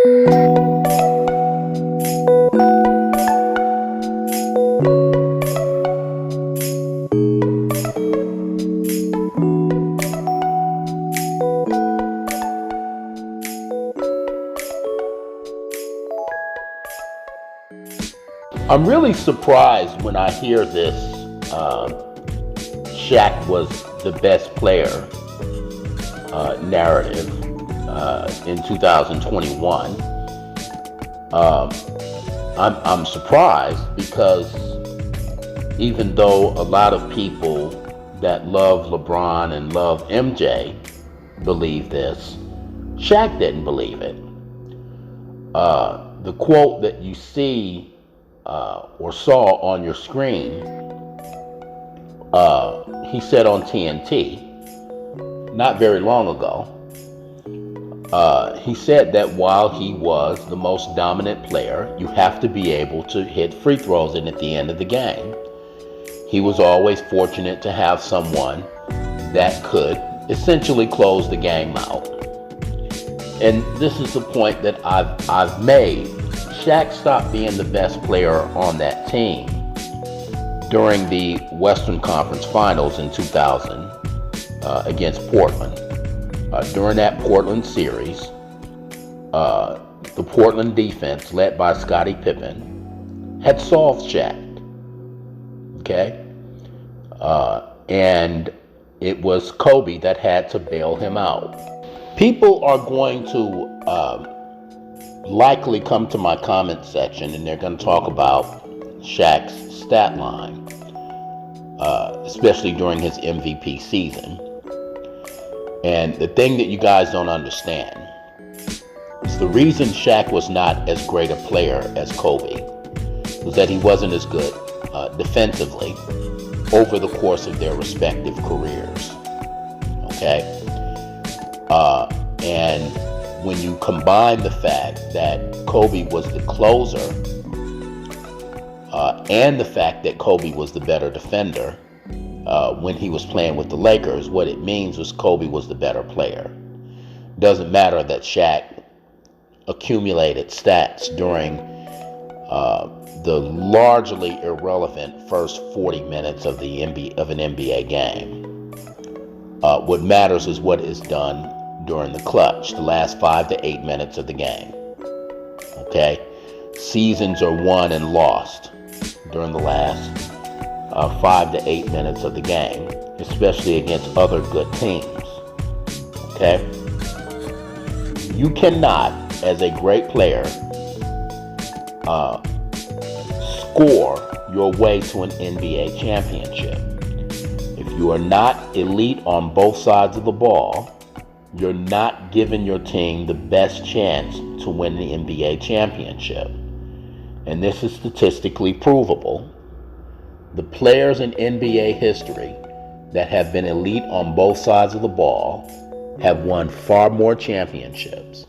I'm really surprised when I hear this. Shaq was the best player narrative in 2021. I'm surprised because even though a lot of people that love LeBron and love MJ believe this, Shaq didn't believe it. The quote that you see or saw on your screen, he said on TNT not very long ago. He said that while he was the most dominant player, you have to be able to hit free throws in at the end of the game. He was always fortunate to have someone that could essentially close the game out. And this is the point that I've made. Shaq stopped being the best player on that team during the Western Conference Finals in 2000 against Portland. During that Portland series, the Portland defense, led by Scottie Pippen, had solved Shaq. Okay? And it was Kobe that had to bail him out. People are going to likely come to my comment section and they're going to talk about Shaq's stat line, especially during his MVP season. And the thing that you guys don't understand is the reason Shaq was not as great a player as Kobe was that he wasn't as good defensively over the course of their respective careers. Okay? And when you combine the fact that Kobe was the closer and the fact that Kobe was the better defender when he was playing with the Lakers, what it means was Kobe was the better player. Doesn't matter that Shaq accumulated stats during the largely irrelevant first 40 minutes of an NBA game. What matters is what is done during the clutch, the last 5 to 8 minutes of the game. Okay? Seasons are won and lost during the last 5 to 8 minutes of the game, especially against other good teams. Okay? You cannot, as a great player, score your way to an NBA championship. If you are not elite on both sides of the ball, you're not giving your team the best chance to win the NBA championship. And this is statistically provable. The players in NBA history that have been elite on both sides of the ball have won far more championships.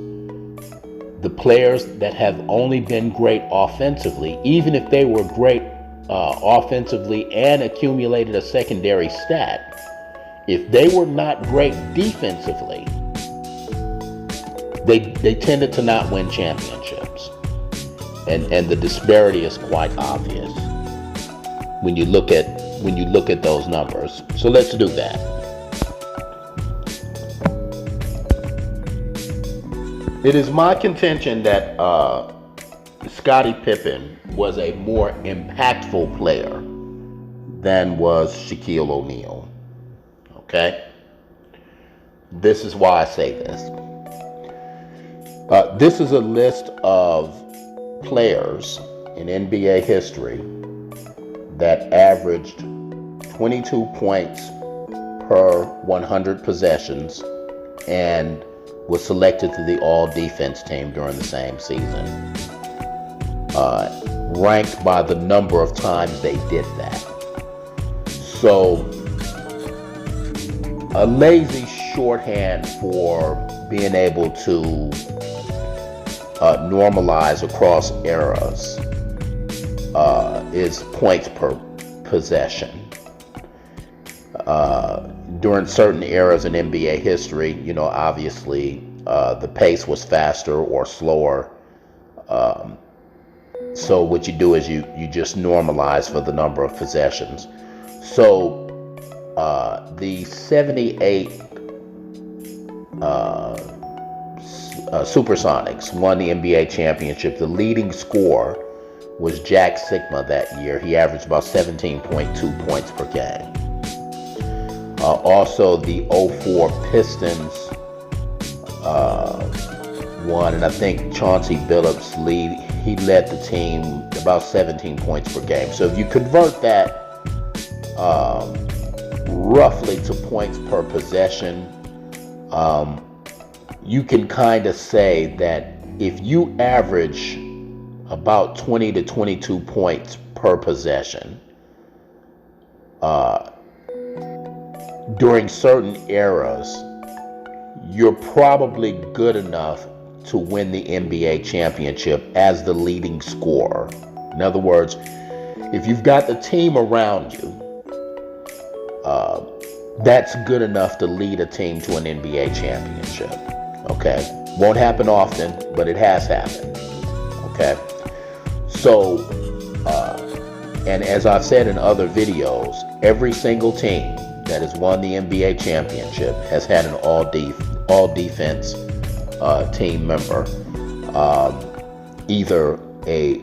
The players that have only been great offensively, even if they were great offensively and accumulated a secondary stat, if they were not great defensively, they tended to not win championships. And the disparity is quite obvious when you look at those numbers. So let's do that. It is my contention that Scottie Pippen was a more impactful player than was Shaquille O'Neal. Okay? This is why I say this. This is a list of players in NBA history that averaged 22 points per 100 possessions and was selected to the all-defense team during the same season, ranked by the number of times they did that. So, a lazy shorthand for being able to normalize across eras is points per possession. During certain eras in NBA history, obviously the pace was faster or slower. So what you do is you just normalize for the number of possessions. So the 78 Supersonics won the NBA championship. The leading scorer was Jack Sigma that year. He averaged about 17.2 points per game. Also, the 04 Pistons won, and I think Chauncey Billups he led the team about 17 points per game. So if you convert that roughly to points per possession, you can kind of say that if you average about 20 to 22 points per possession during certain eras, you're probably good enough to win the NBA championship as the leading scorer. In other words, if you've got the team around you, that's good enough to lead a team to an NBA championship. Okay? Won't happen often, but it has happened. Okay? So, and as I've said in other videos, every single team that has won the NBA championship has had an all-defense team member, either a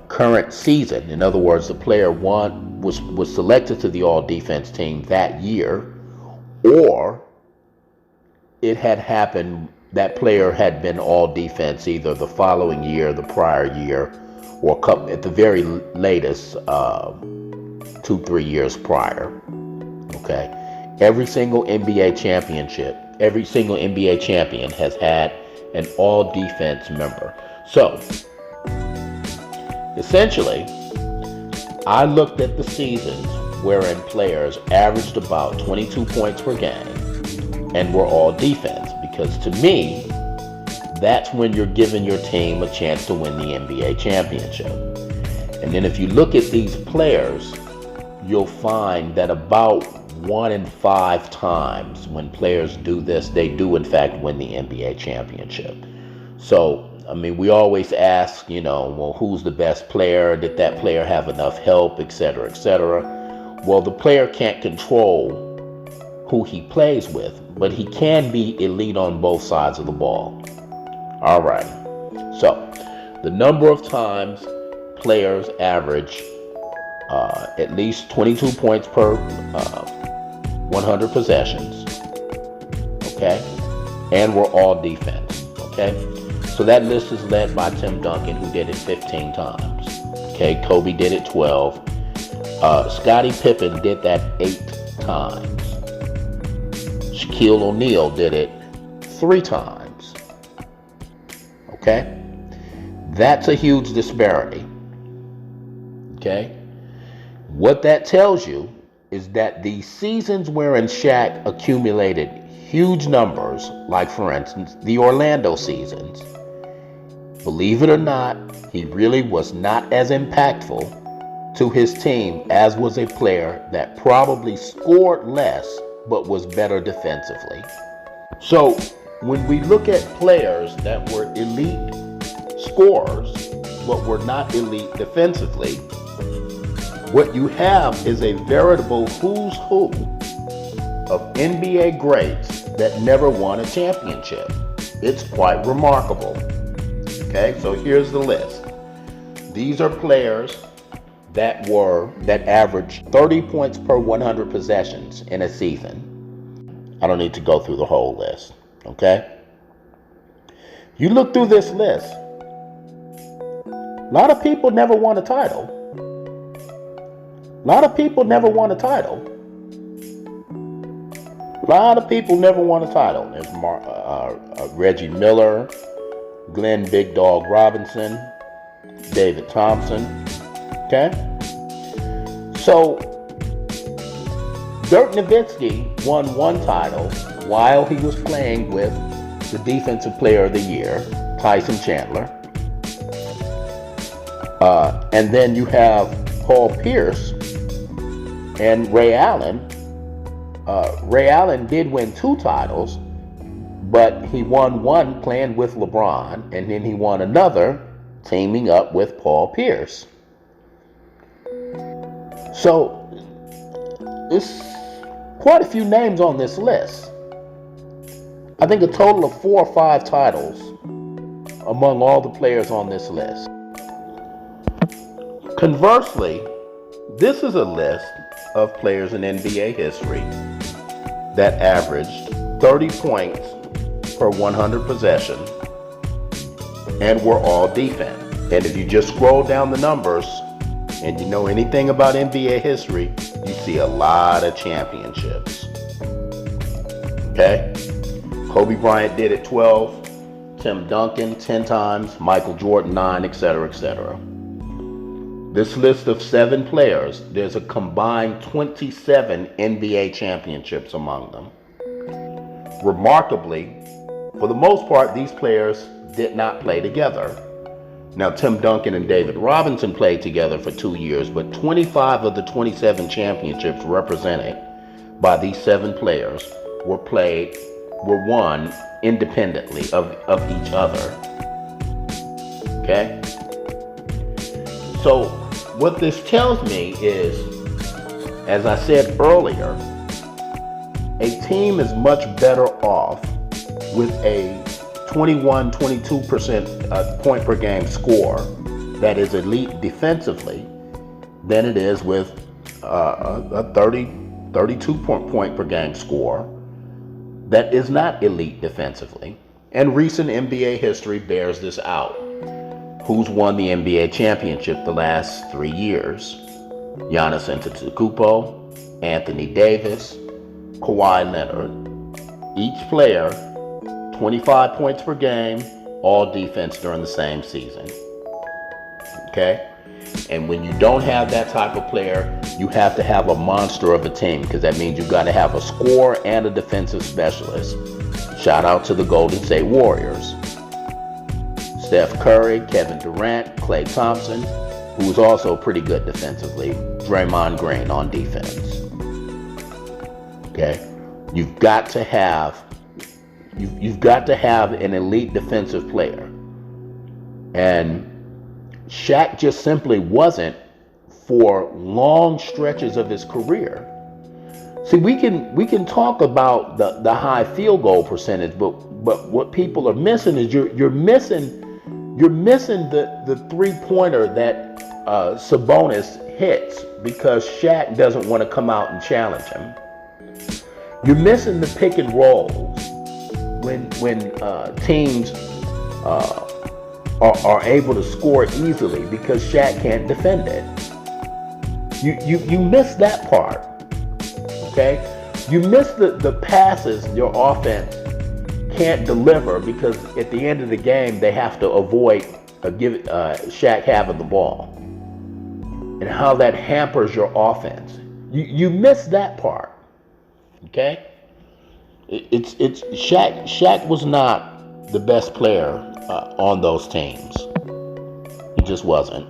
current season, in other words, the player was selected to the all-defense team that year, or it had happened that player had been all-defense either the following year, the prior year, or at the very latest 2-3 years prior. Okay, every single NBA champion has had an all-defense member. So, essentially, I looked at the seasons wherein players averaged about 22 points per game and were all defense, because to me, that's when you're giving your team a chance to win the NBA championship. And then if you look at these players, you'll find that about 1 in 5 times when players do this, they do in fact win the NBA championship. So, I mean, we always ask, well, who's the best player? Did that player have enough help, etc., etc.? Well, the player can't control who he plays with, but he can be elite on both sides of the ball. All right. So, the number of times players average at least 22 points per 100 possessions, okay, and we're all defense, okay. So that list is led by Tim Duncan, who did it 15 times. Okay, Kobe did it 12. Scottie Pippen did that 8 times. Shaquille O'Neal did it 3 times. Okay, that's a huge disparity. Okay, what that tells you is that the seasons wherein Shaq accumulated huge numbers, like for instance, the Orlando seasons, believe it or not, he really was not as impactful to his team as was a player that probably scored less but was better defensively. So when we look at players that were elite scorers but were not elite defensively, what you have is a veritable who's who of NBA greats that never won a championship. It's quite remarkable. Okay, so here's the list. These are players that averaged 30 points per 100 possessions in a season. I don't need to go through the whole list. Okay? You look through this list. A lot of people never won a title. A lot of people never won a title. There's Reggie Miller, Glenn Big Dog Robinson, David Thompson. Okay? So, Dirk Nowitzki won 1 title while he was playing with the Defensive Player of the Year, Tyson Chandler. And then you have Paul Pierce and Ray Allen. Ray Allen did win 2 titles, But he won one playing with LeBron, and then he won another teaming up with Paul Pierce. So there's quite a few names on this list. I think a total of 4 or 5 titles among all the players on this list. Conversely, this is a list of players in NBA history that averaged 30 points per 100 possessions and were all defense. And if you just scroll down the numbers and you know anything about NBA history, you see a lot of championships. Okay? Kobe Bryant did it 12, Tim Duncan 10 times, Michael Jordan 9, etc., etc. This list of 7 players, there's a combined 27 NBA championships among them. Remarkably, for the most part, these players did not play together. Now, Tim Duncan and David Robinson played together for 2 years, but 25 of the 27 championships represented by these 7 players were won independently of each other. Okay? So what this tells me is, as I said earlier, a team is much better off with a 21-22% point per game score that is elite defensively than it is with a 32 point per game score that is not elite defensively. And recent NBA history bears this out. Who's won the NBA championship the last 3 years? Giannis Antetokounmpo, Anthony Davis, Kawhi Leonard. Each player, 25 points per game, all defense during the same season. Okay? And when you don't have that type of player, you have to have a monster of a team, because that means you've got to have a scorer and a defensive specialist. Shout out to the Golden State Warriors. Steph Curry, Kevin Durant, Klay Thompson, who's also pretty good defensively, Draymond Green on defense. Okay? You've got to have an elite defensive player. And Shaq just simply wasn't for long stretches of his career. See, we can talk about the high field goal percentage, but what people are missing is you're missing the 3-pointer that Sabonis hits because Shaq doesn't want to come out and challenge him. You're missing the pick and rolls when teams are able to score easily because Shaq can't defend it. You miss that part. Okay? You miss the passes your offense can't deliver because at the end of the game they have to avoid Shaq having the ball, and how that hampers your offense. You miss that part. Okay? It's Shaq was not the best player on those teams. He just wasn't.